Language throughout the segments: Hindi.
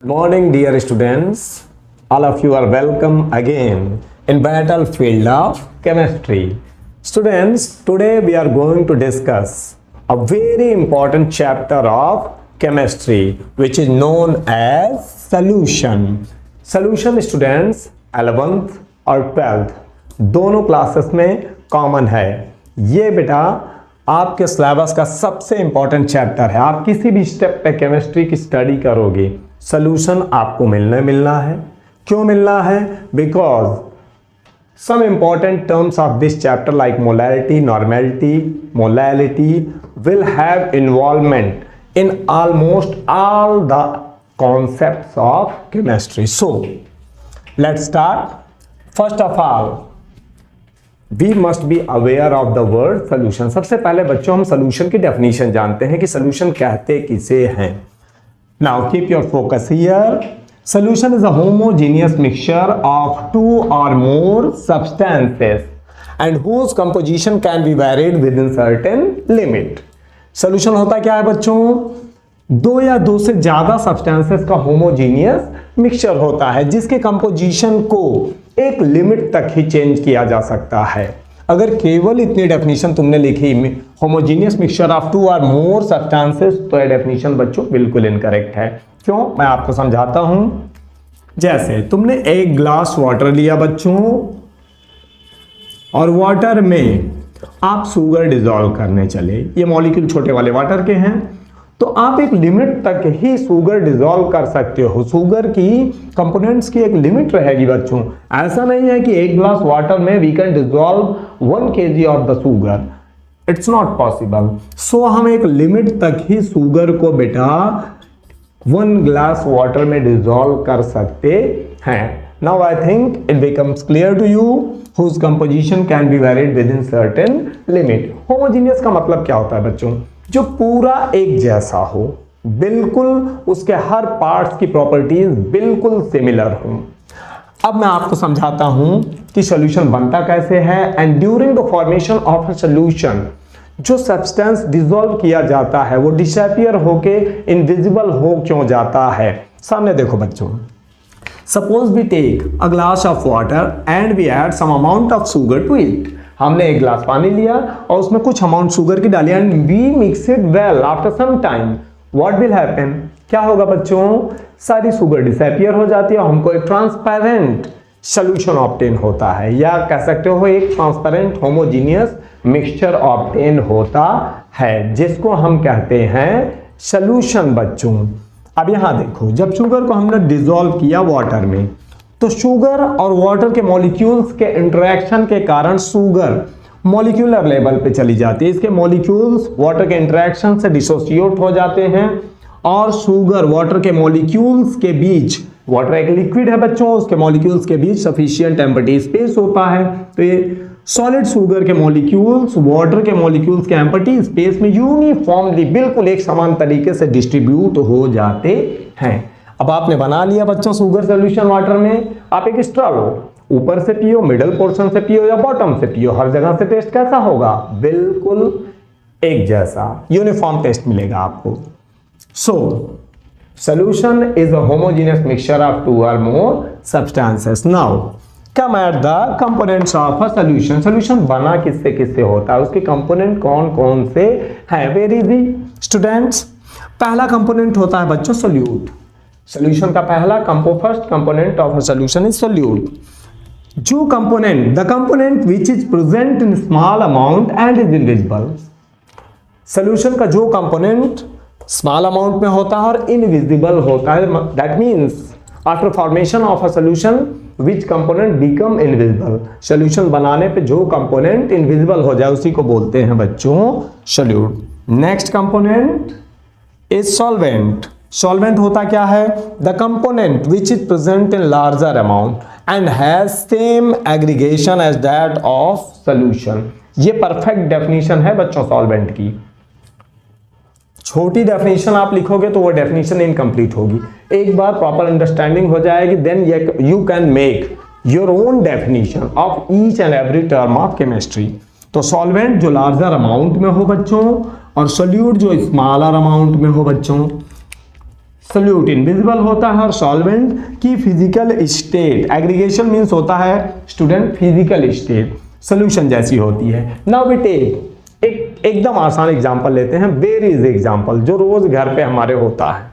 Morning, dear students. All of you are welcome again in battlefield of chemistry. Students, today we are going to discuss a very important chapter of chemistry, which is known as solution. Solution students 11th और 12th दोनों क्लासेस में कॉमन है। ये बेटा आपके सिलेबस का सबसे इंपॉर्टेंट चैप्टर है। आप किसी भी स्टेप पे केमिस्ट्री की स्टडी करोगे, सॉल्यूशन आपको मिलना है। क्यों मिलना है? Because some important terms of this chapter like molarity, normality, molality will have involvement in almost all the concepts of chemistry. So let's start. First of all, we must be aware of the word solution. सबसे पहले बच्चों हम solution की definition जानते हैं कि solution कहते किसे हैं। Now keep your focus here. Solution is a homogeneous mixture of two or more substances and whose composition can be varied within certain limit. Solution होता क्या है बच्चों? दो या दो से ज्यादा सब्सटेंसेस का होमोजीनियस मिक्सचर होता है जिसके कंपोजिशन को एक लिमिट तक ही चेंज किया जा सकता है। अगर केवल इतनी डेफिनेशन तुमने लिखी होमोजीनियस मिक्सचर ऑफ टू और मोर सब्सटेंसेस, तो ये डेफिनेशन बच्चों बिल्कुल इनकरेक्ट है। क्यों? मैं आपको समझाता हूं। जैसे तुमने एक ग्लास वाटर लिया बच्चों और वाटर में आप शुगर डिसॉल्व करने चले। ये मॉलिक्यूल छोटे वाले वाटर के हैं, तो आप एक लिमिट तक ही शुगर डिसॉल्व कर सकते हो। शुगर की कंपोनेंट्स की एक लिमिट रहेगी बच्चों। ऐसा नहीं है कि एक ग्लास वाटर में we can dissolve 1 kg of the sugar, it's not possible. So हम एक लिमिट तक ही शुगर को बेटा 1 ग्लास वाटर में डिसॉल्व कर सकते हैं। Now I think it becomes clear to you whose composition can be varied within certain limit. Homogeneous का मतलब क्या होता है बच्चों? जो पूरा एक जैसा हो, बिल्कुल उसके हर पार्ट्स की प्रॉपर्टीज बिल्कुल सिमिलर हो। अब मैं आपको समझाता हूं कि सॉल्यूशन बनता कैसे है। And during the formation of a solution जो सब्सटेंस डिसॉल्व किया जाता है वो डिसअपीयर होके इनविजिबल हो क्यों जाता है? सामने देखो बच्चों, suppose we take a glass of water and we add some amount of sugar to it. हमने एक ग्लास पानी लिया और उसमें कुछ अमाउंट शुगर की डाली and we mix it well. After some time what will happen? क्या होगा बच्चों? सारी शुगर डिसअपीयर हो जाती है और हमको एक ट्रांसपेरेंट सॉल्यूशन ऑब्टेन होता है, या कह सकते हो एक ट्रांसपेरेंट होमोजीनियस मिक्सचर ऑब्टेन होता है, जिसको हम कहते हैं सॉल्यूशन बच्चों। अब यहां देखो, जब शुगर को हमने डिसॉल्व किया वाटर में, तो शुगर और वाटर के मॉलिक्यूल्स के इंटरेक्शन के कारण शुगर मॉलिक्यूलर लेवल पे चली जाती है। इसके मॉलिक्यूल्स वाटर के इंटरेक्शन से डिसोसिएट हो जाते हैं और शुगर वाटर के मॉलिक्यूल्स के बीच, वाटर एक लिक्विड है बच्चों, उसके मॉलिक्यूल्स के बीच सफिशिएंट एम्प्टी स्पेस होता है, तो ये सॉलिड शुगर के मॉलिक्यूल्स वाटर के मॉलिक्यूल्स के एम्प्टी स्पेस में यूनिफॉर्मली बिल्कुल एक समान तरीके से डिस्ट्रीब्यूट हो जाते हैं। अब आपने बना लिया बच्चों शुगर सॉल्यूशन वाटर में। आप एक स्ट्रॉ लो, ऊपर से पियो, मिडल पोर्शन से पियो या बॉटम से पियो, हर जगह से टेस्ट कैसा होगा? बिल्कुल एक जैसा, यूनिफॉर्म टेस्ट मिलेगा आपको। So solution is a homogeneous mixture of two और more substances. Now come at the components of a solution. Solution बना किससे किससे होता है, उसके कंपोनेंट कौन कौन से हैं? Very easy students. पहला कंपोनेंट होता है बच्चों सोल्यूट। सॉल्यूशन का पहला first component of a solution is solute. जो component, the component which is present in small amount and is invisible. Solution का जो कंपोनेंट स्मॉल अमाउंट में होता है और इनविजिबल होता है, that means after formation of a solution which component become invisible. Solution बनाने पे जो कंपोनेंट इनविजिबल हो जाए उसी को बोलते हैं बच्चों solute. Next component is solvent. Solvent होता क्या है? The component which is present in larger amount and has same aggregation as that of solution. ये परफेक्ट डेफिनेशन है बच्चों सॉल्वेंट की। छोटी डेफिनेशन आप लिखोगे तो वो डेफिनेशन इनकम्प्लीट होगी। एक बार प्रॉपर अंडरस्टैंडिंग हो जाएगी, then you can make your own definition of each and every term of chemistry. तो सॉल्वेंट जो लार्जर अमाउंट में हो बच्चों और सोल्यूट जो स्मॉलर अमाउंट में हो बच्चों। सोल्यूट इनविजिबल होता है और सॉल्वेंट की फिजिकल स्टेट, एग्रीगेशन मीन्स होता है स्टूडेंट फिजिकल स्टेट सोल्यूशन जैसी होती है। नाउ वी टेक एकदम आसान एग्जांपल लेते हैं, वेरी इजी एग्जांपल जो रोज घर पे हमारे होता है।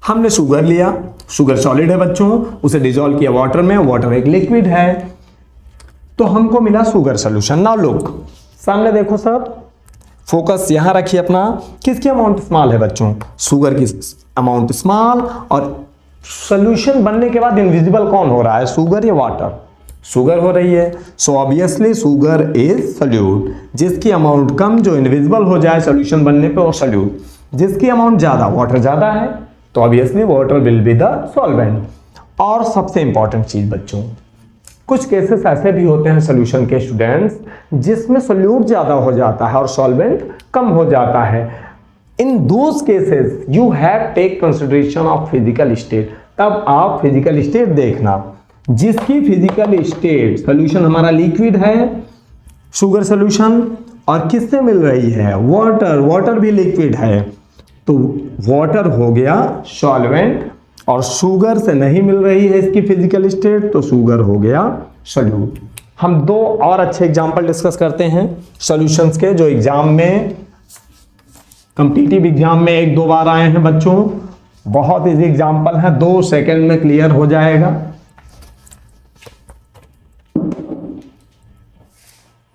हमने शुगर लिया, शुगर सॉलिड है बच्चों, उसे डिसॉल्व किया वाटर में, वाटर एक लिक्विड है, तो हमको मिला शुगर सोल्यूशन। नाउ लुक सामने देखो सर, फोकस यहां रखिए अपना, किसकी अमाउंट स्मॉल है बच्चों, शुगर की अमाउंट स्मॉल, और सोल्यूशन बनने के बाद इनविजिबल कौन हो रहा है, शुगर या वाटर, शुगर हो रही है। So obviously sugar is solute, जिसकी अमाउंट कम जो इनविजिबल हो जाए सोल्यूशन बनने पे वो सोल्यूट, जिसकी अमाउंट ज्यादा वाटर ज्यादा है तो obviously water will be the solvent. और सबसे इंपॉर्टेंट चीज बच्चों, कुछ केसेस ऐसे भी होते हैं सोल्यूशन के स्टूडेंट्स जिसमें सोल्यूट ज्यादा हो जाता है और सॉल्वेंट कम हो जाता है। In those cases you have take consideration of physical state, तब आप फिजिकल स्टेट देखना, जिसकी फिजिकल स्टेट सोल्यूशन हमारा लिक्विड है, शुगर सोल्यूशन, और किससे मिल रही है, वाटर, वाटर भी लिक्विड है, तो वाटर हो गया सॉल्वेंट, और शुगर से नहीं मिल रही है इसकी फिजिकल स्टेट तो शुगर हो गया सोल्यूट। हम दो और अच्छे एग्जांपल डिस्कस करते हैं सॉल्यूशंस के, जो एग्जाम में कॉम्पिटिटिव एग्जाम में एक दो बार आए हैं बच्चों। बहुत इजी एग्जांपल है, 2 सेकंड में क्लियर हो जाएगा।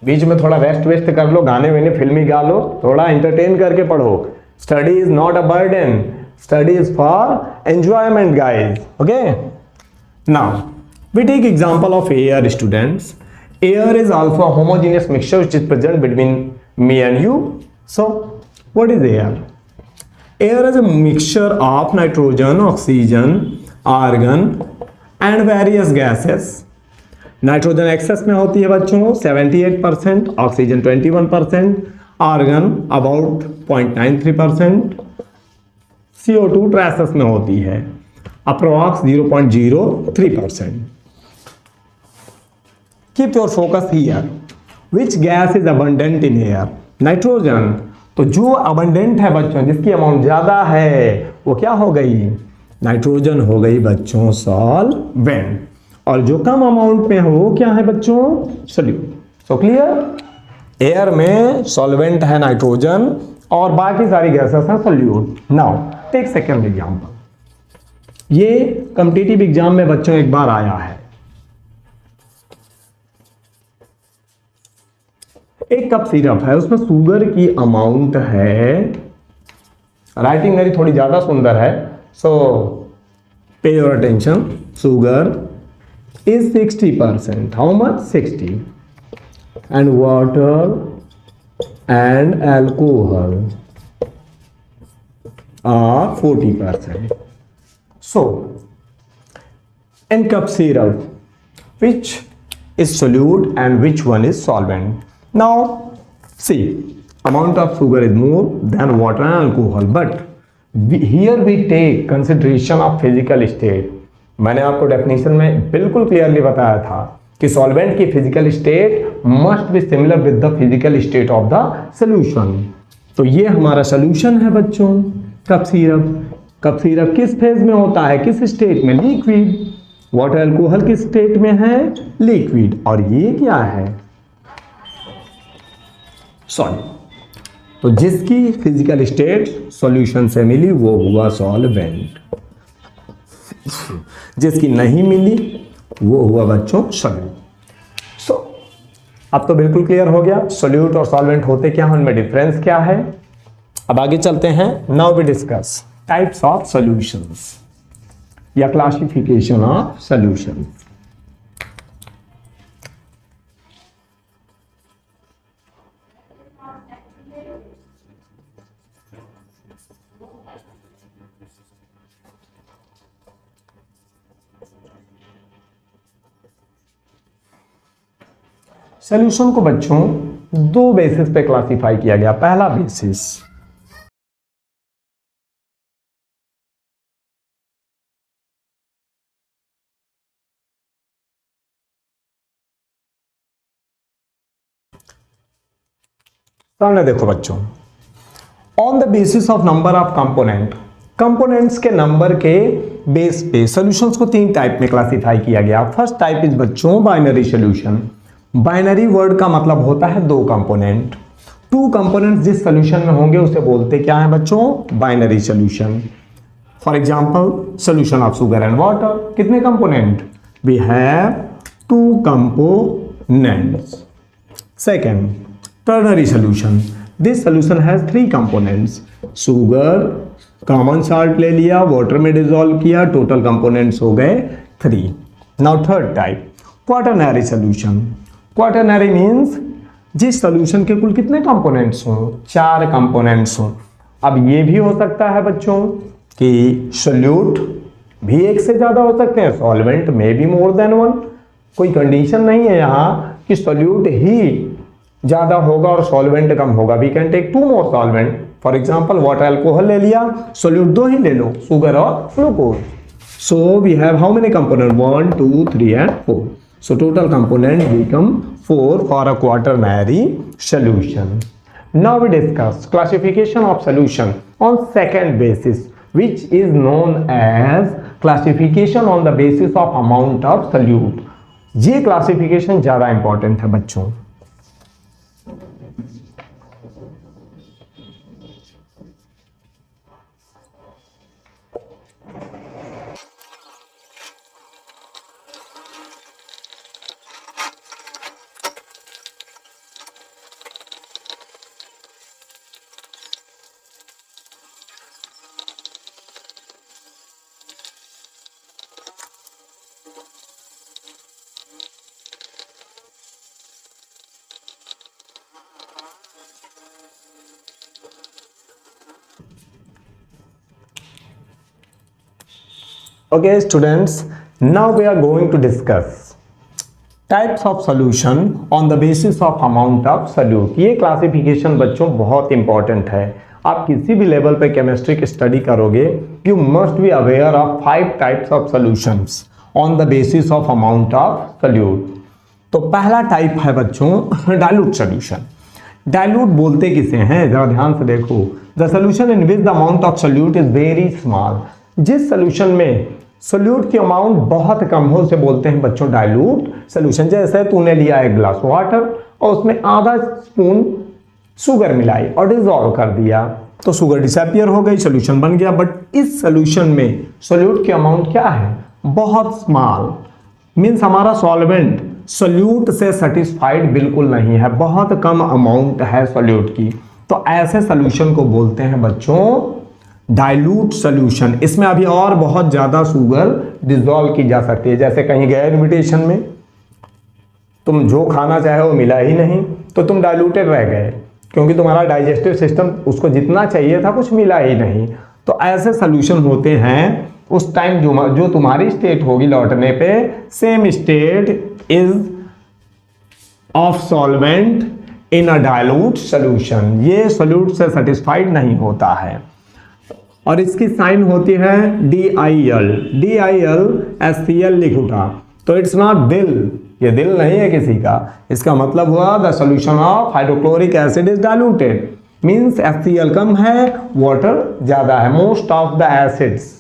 बीच में थोड़ा रेस्ट वेस्ट कर लो, गाने वाने फिल्मी गा लो, थोड़ा एंटरटेन करके पढ़ो। Study is not a burden, study is for enjoyment guys, okay. Now we take example of air students. Air is also a homogeneous mixture which is present between me and you. So what is air? Air is a mixture of nitrogen, oxygen, argon and various gases. Nitrogen excess में होती है बच्चों 78%, oxygen 21%, argon about 0.93%, CO2 traces में होती है approx 0.03%। Keep your focus here, which gas is abundant in air, nitrogen. तो जो अबंडेंट है बच्चों, जिसकी अमाउंट ज्यादा है, वो क्या हो गई, नाइट्रोजन हो गई बच्चों सॉल्वेंट, और जो कम अमाउंट में है वो क्या है बच्चों, सोल्यूट। सो क्लियर, एयर में सॉल्वेंट है नाइट्रोजन और बाकी सारी गैसेस हैं solute. Now take second example, ये कॉम्पिटिटिव एग्जाम में बच्चों एक बार आया है। एक कप सिरप है, उसमें शुगर की अमाउंट है, राइटिंग मेरी थोड़ी ज्यादा सुंदर है, सो पे your attention, sugar is 60%. How much? 60. And water and alcohol are 40%. So, in cup syrup, which is solute and which one is solvent? Now, see, amount of sugar is more than water and alcohol, but here we take consideration of physical state. मैंने आपको डेफिनेशन में बिल्कुल क्लियरली बताया था कि सॉल्वेंट की physical state must be similar with the physical state of the solution. तो ये हमारा सॉल्यूशन है बच्चों कप सिरप। कप सिरप किस फेज में होता है, किस स्टेट में, लिक्विड। वाटर अल्कोहल किस स्टेट में है, लिक्विड। और ये क्या है, सॉलिड। तो जिसकी फिजिकल स्टेट सॉल्यूशन से मिली वो हुआ सॉल्वेंट, जिसकी नहीं मिली वो हुआ बच्चों सोल्यूट। सो अब तो बिल्कुल क्लियर हो गया सोल्यूट और सॉल्वेंट होते क्या हैं, उनमें डिफरेंस क्या है। अब आगे चलते हैं, now we discuss types of solutions या क्लासिफिकेशन ऑफ सॉल्यूशंस। सॉल्यूशन को बच्चों दो बेसिस पे क्लासिफाई किया गया। पहला बेसिस सामने देखो बच्चों, on the basis of number of component components के नंबर के बेस पे सॉल्यूशंस को 3 टाइप में क्लासिफाई किया गया। फर्स्ट टाइप इज बच्चों बाइनरी सॉल्यूशन। बाइनरी वर्ड का मतलब होता है 2 कंपोनेंट। 2 कंपोनेंट्स जिस सॉल्यूशन में होंगे उसे बोलते क्या है बच्चों? Binary solution. For example solution of sugar and water, कितने component? We have 2 components. Second ternary solution, this solution has 3 components. Sugar, common salt ले लिया, वाटर में डिसॉल्व किया, टोटल कंपोनेंट्स हो गए 3। Now third type quaternary solution. Quaternary means जिस सॉल्यूशन के कुल कितने कंपोनेंट्स हों? 4 कंपोनेंट्स हों। अब ये भी हो सकता है बच्चों कि सोल्यूट भी एक से ज्यादा हो सकते हैं, सॉल्वेंट में भी मोर देन 1। कोई कंडीशन नहीं है यहाँ कि सोल्यूट ही ज्यादा होगा और सॉल्वेंट कम होगा। We can take 2 more solvent. For example water alcohol ले लिया, सोल्यूट 2 ही ले लो, शुगर और glucose. So we have how many component? 1 2 3 and 4। So total component become 4 for a quaternary solution. Now we discuss classification of solution on second basis, which is known as classification on the basis of amount of solute. ये classification ज़्यादा important है बच्चों। Okay students, now we are going to discuss types of solution on the basis of amount of solute. ये क्लासिफिकेशन बच्चों बहुत इंपॉर्टेंट है। आप किसी भी लेवल पे केमिस्ट्री की स्टडी करोगे, you must be aware of 5 types of solutions on the basis of amount of solute. तो पहला टाइप है बच्चों डाइल्यूट सॉल्यूशन। डाइल्यूट बोलते किसे हैं? जरा ध्यान से देखो। The solution in which the amount of solute is very small. जिस सॉल्यूशन में सोल्यूट की अमाउंट बहुत कम हो उसे बोलते हैं बच्चों डाइल्यूट सॉल्यूशन। जैसे तूने लिया 1 ग्लास वाटर और उसमें आधा स्पून शुगर मिलाई और डिसॉल्व कर दिया, तो शुगर डिसअपियर हो गई, सॉल्यूशन बन गया। बट इस सॉल्यूशन में सोल्यूट की अमाउंट क्या है? बहुत स्मॉल। मीन्स हमारा सॉल्वेंट सोल्यूट से सेटिस्फाइड बिल्कुल नहीं है, बहुत कम अमाउंट है सोल्यूट की। तो ऐसे सॉल्यूशन को बोलते हैं बच्चों डाइल्यूट सॉल्यूशन। इसमें अभी और बहुत ज्यादा शुगर डिसॉल्व की जा सकती है। जैसे कहीं गए इन्विटेशन में, तुम जो खाना चाहे वो मिला ही नहीं, तो तुम डाइल्यूटेड रह गए, क्योंकि तुम्हारा डाइजेस्टिव सिस्टम उसको जितना चाहिए था कुछ मिला ही नहीं। तो ऐसे सॉल्यूशन होते हैं उस टाइम जो तुम्हारी स्टेट होगी लौटने पे, same state is of solvent in a dilute solution. ये सोल्यूट से सेटिस्फाइड नहीं होता है और इसकी साइन होती है DIL। DIL HCl लिख उठा, तो इट्स नॉट दिल, ये दिल नहीं है किसी का। इसका मतलब हुआ the solution of hydrochloric acid is diluted, means HCl कम है, वाटर ज्यादा है। Most of the acids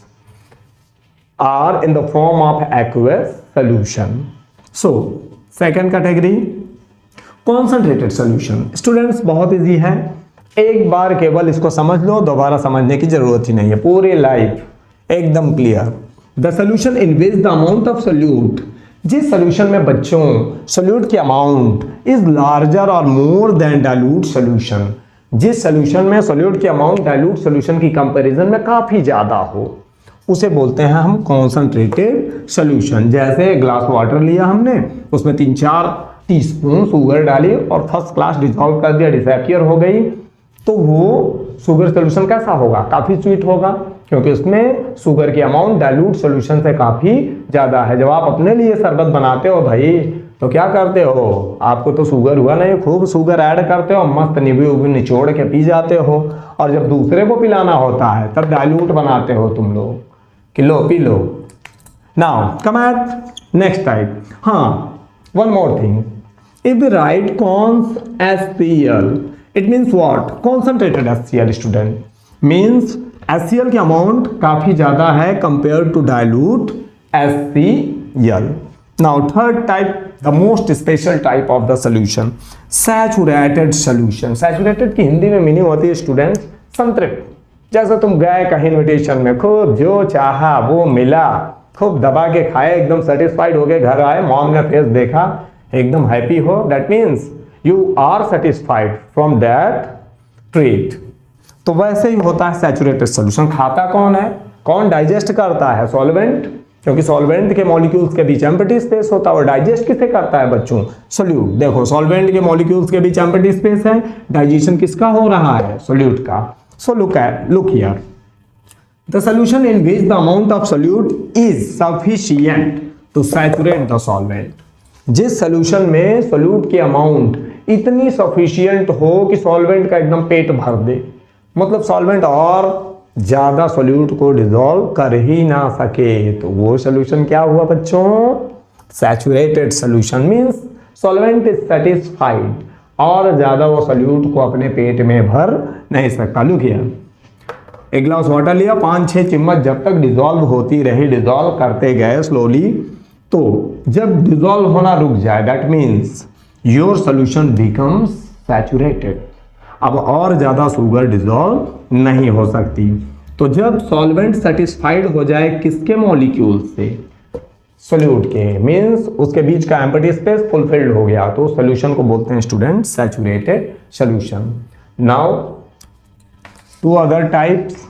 are in the form of aqueous solution. So second category concentrated solution. Students बहुत इजी है, एक बार केवल इसको समझ लो, दोबारा समझने की जरूरत ही नहीं है, पूरी लाइफ एकदम clear. The solution in which the amount of solute, जिस सॉल्यूशन में बच्चों सोल्यूट की अमाउंट इज लार्जर और मोर देन डाइल्यूट सॉल्यूशन, जिस सॉल्यूशन में सोल्यूट की अमाउंट डाइल्यूट सॉल्यूशन की कंपैरिजन में काफी ज्यादा हो, उसे बोलते हैं हम कॉन्सेंट्रेटेड सॉल्यूशन। जैसे ग्लास वाटर लिया हमने, उसमें 3-4 टीस्पून शुगर डाली और फर्स्ट क्लास डिसॉल्व कर दिया, डिसअपियर हो गई, तो वो शुगर सॉल्यूशन कैसा होगा? काफी स्वीट होगा, क्योंकि उसमें शुगर की अमाउंट डाइल्यूट सॉल्यूशन से काफी ज्यादा है। जब आप अपने लिए शरबत बनाते हो भाई, तो क्या करते हो? आपको तो शुगर हुआ नहीं, खूब शुगर ऐड करते हो, मस्त नींबू निचोड़ के पी जाते हो, और जब दूसरे को पिलाना होता है तब डाइल्यूट बनाते हो तुम लोग कि लो पी लो। Now come at next type. हाँ, one more thing, if we write cons HCl, it means what? Concentrated HCl, student, means HCl की अमाउंट काफी ज्यादा है compare to dilute HCl। Now third type, the most special type of the solution, saturated solution. Saturated की हिंदी में मीनिंग होती है स्टूडेंट्स संतृप्त। जैसे तुम गए कहीं इन्विटेशन में, खूब जो चाहा वो मिला, खूब दबा के खाए, एकदम सेटिस्फाइड हो गए, घर आए, मॉम ने फेस देखा, एकदम हैप्पी हो, that means you are satisfied from that treat. तो वैसे ही होता है सैचुरेटेड सोल्यूशन। खाता कौन है, कौन डाइजेस्ट करता है? सॉल्वेंट, क्योंकि सॉल्वेंट के मॉलिक्यूल्स के बीच एम्प्टी स्पेस होता है। और डाइजेस्ट किसे करता है बच्चों? सोल्यूट। देखो सॉल्वेंट के मॉलिक्यूल्स के बीच एम्प्टी स्पेस है, डाइजेशन किसका हो रहा है? सोल्यूट का। So look here, the solution in which the amount of solute is sufficient to saturate the solvent. जिस सोल्यूशन में सोल्यूट की अमाउंट इतनी सफिशिएंट हो कि सॉल्वेंट का एकदम पेट भर दे, मतलब सॉल्वेंट और ज्यादा सोल्यूट को डिसॉल्व कर ही ना सके, तो वो सोल्यूशन क्या हुआ बच्चों? Saturated solution. Means solvent is satisfied और ज्यादा वो सोल्यूट को अपने पेट में भर नहीं सकता। लुक हियर, एक ग्लास वाटर लिया, 5-6 चम्मच जब तक डिसॉल्व होती रही, डिसॉल्व करते गए स्लोली, तो जब डिसॉल्व होना रुक जाए, that means your solution becomes saturated. अब और ज्यादा शुगर डिसॉल्व नहीं हो सकती। तो जब सॉल्वेंट सेटिस्फाइड हो जाए किसके मॉलिक्यूल से? सोल्यूट के, मींस उसके बीच का एम्प्टी स्पेस फुलफिल्ड हो गया, तो सोल्यूशन को बोलते हैं student saturated solution. Now two other types,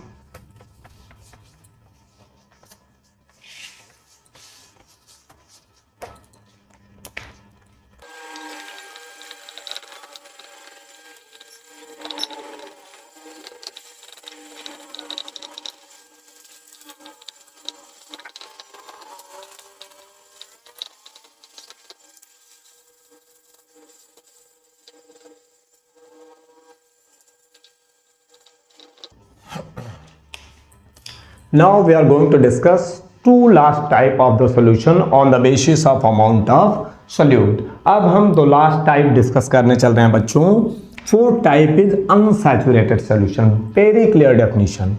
now we are going to discuss two last type of the solution on the basis of amount of solute। अब हम दो लास्ट टाइप डिस्कस करने चल रहे हैं बच्चों। Fourth type is unsaturated solution. Very clear definition,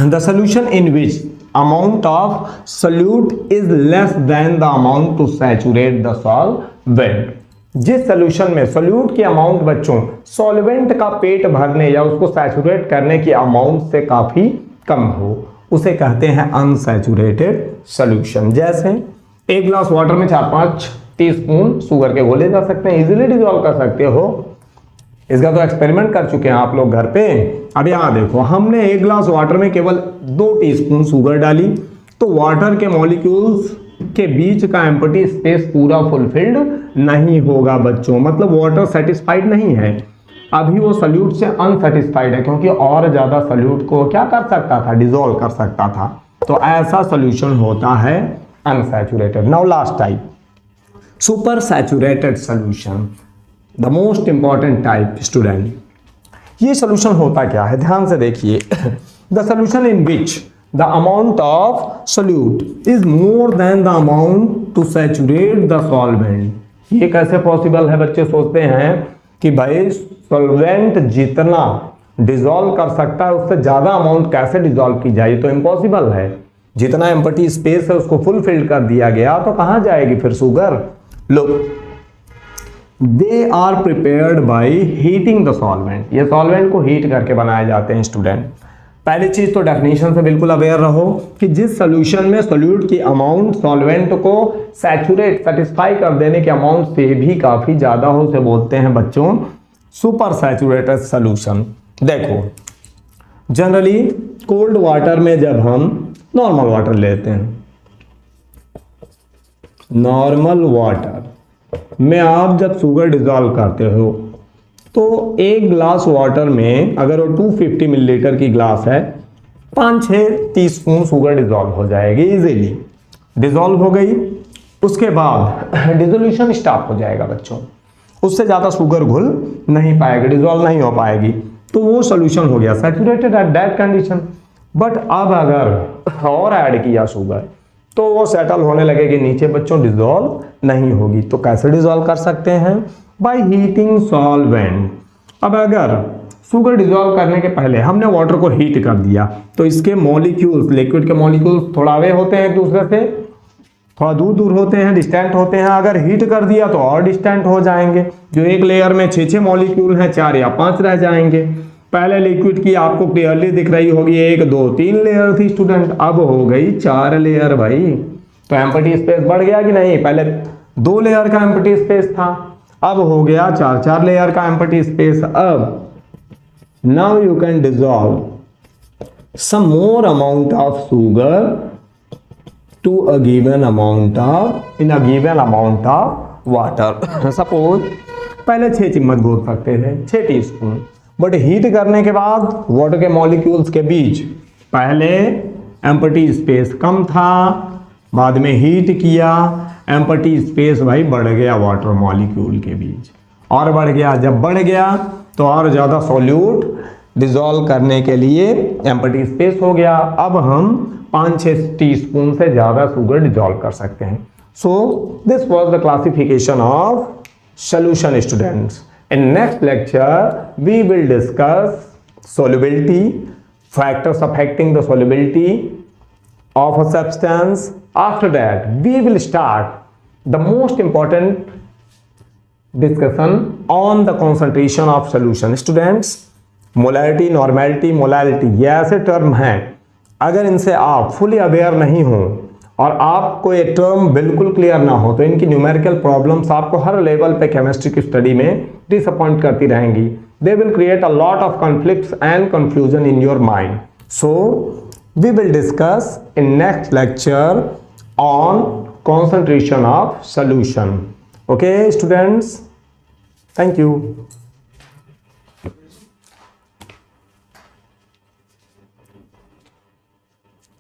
the solution in which amount of solute is less than the amount to saturate the solvent. जिस सोल्यूशन में सोल्यूट की अमाउंट बच्चों सॉल्वेंट का पेट भरने या उसको सैचुरेट करने की अमाउंट से काफी कम हो, उसे कहते हैं अनसैचुरेटेड सोल्यूशन। जैसे एक ग्लास वाटर में 4-5 टीस्पून शुगर के घोले जा सकते हैं, इजीली डिसॉल्व कर सकते हो। इसका तो एक्सपेरिमेंट कर चुके हैं आप लोग घर पे। अब यहां देखो, हमने एक ग्लास वाटर में केवल 2 टीस्पून शुगर डाली, तो वाटर के मॉलिक्यूल्स के बीच का एम्प्टी स्पेस पूरा फुलफिल्ड नहीं होगा बच्चों, मतलब वाटर सेटिस्फाइड नहीं है। अभी वो सोल्यूट से अनसेटिस्फाइड है, क्योंकि और ज्यादा सोल्यूट को क्या कर सकता था? डिसॉल्व कर सकता था। तो ऐसा सोल्यूशन होता है unsaturated. Now last type, super saturated solution, the most important type student. ये सोल्यूशन होता क्या है, ध्यान से देखिए। The solution in which the amount of solute is more than the amount to saturate the solvent. ये कैसे पॉसिबल है? बच्चे सोचते हैं कि भाई सॉल्वेंट जितना डिसॉल्व कर सकता है उससे ज्यादा अमाउंट कैसे डिसॉल्व की जाए, तो इम्पॉसिबल है। जितना एम्प्टी स्पेस है उसको फुलफिल कर दिया गया, तो कहां जाएगी फिर sugar? Look, they are prepared by heating the solvent. ये सॉल्वेंट को हीट करके बनाए जाते हैं स्टूडेंट। पहली चीज तो डेफिनेशन से बिल्कुल अवेयर रहो कि जिस सोल्यूशन में सोल्यूट की अमाउंट सॉल्वेंट को सेटिस्फाई कर देने के अमाउंट से भी काफी ज्यादा हो, उसे बोलते हैं बच्चों सुपर सैचुरेटेड सोल्यूशन। देखो जनरली कोल्ड वाटर में जब हम नॉर्मल वाटर लेते हैं, नॉर्मल वाटर में आप जब शुगर डिसॉल्व करते हो, तो एक ग्लास वाटर में अगर वो 250 मिलीलीटर की ग्लास है, 5-6 टीस्पून शुगर डिसॉल्व हो जाएगी, इजीली डिसॉल्व हो गई। उसके बाद डिसोल्यूशन स्टॉप हो जाएगा बच्चों, उससे ज्यादा शुगर घुल नहीं पाएगी, डिसॉल्व नहीं हो पाएगी, तो वो सोल्यूशन हो गया saturated at that condition. But अब अगर और ऐड किया शुगर, तो वो सेटल होने लगेगी नीचे बच्चों, डिसॉल्व नहीं होगी। तो कैसे डिसॉल्व कर सकते हैं? By heating solvent. अब अगर शुगर डिजोल्व करने के पहले हमने वाटर को हीट कर दिया, तो इसके मॉलिक्यूल्स, लिक्विड के मॉलिक्यूल्स थोड़ा वे होते हैं एक दूसरे से, थोड़ा दूर दूर होते हैं, डिस्टेंट होते हैं। अगर हीट कर दिया तो और डिस्टेंट हो जाएंगे। जो एक लेयर में 6 मॉलिक्यूल हैं, 4 या 5 रह जाएंगे। पहले लिक्विड की आपको क्लियरली दिख रही होगी 1 2 3 लेयर थी स्टूडेंट, अब हो गई 4 लेयर भाई। तो एम्प्टी स्पेस बढ़ गया कि नहीं? पहले 2 लेयर का एम्प्टी स्पेस था, अब हो गया 4 लेयर का एम्प्टी स्पेस। अब now you can dissolve some more amount of sugar to a given amount of water. Suppose पहले 6 चम्मच घोल सकते थे, 6 टीस्पून, बट हीट करने के बाद वाटर के मॉलिक्यूल्स के बीच पहले एम्प्टी स्पेस कम था, बाद में हीट किया, एम्प्टी स्पेस भाई बढ़ गया वाटर मॉलिक्यूल के बीच, और बढ़ गया। जब बढ़ गया तो और ज़्यादा सॉल्यूट डिसॉल्व करने के लिए एम्प्टी स्पेस हो गया। अब हम 5-6 टीस्पून से ज़्यादा शुगर डिसॉल्व कर सकते हैं। So this was the classification of solution students. In next lecture we will discuss solubility, factors affecting the solubility of a substance. After that we will start the most important discussion on the concentration of solution. Students, molarity, normality, molality, ये ऐसे टर्म हैं, अगर इनसे आप फुली अवेयर नहीं हो और आपको ये टर्म बिल्कुल क्लियर ना हो तो इनकी न्यूमेरिकल प्रॉब्लम्स आपको हर लेवल पे केमिस्ट्री की स्टडी में डिसअपॉइंट करती रहेंगी. They will create a lot of conflicts and confusion in your mind. So we will discuss in next lecture on concentration of solution. Okay students, thank you.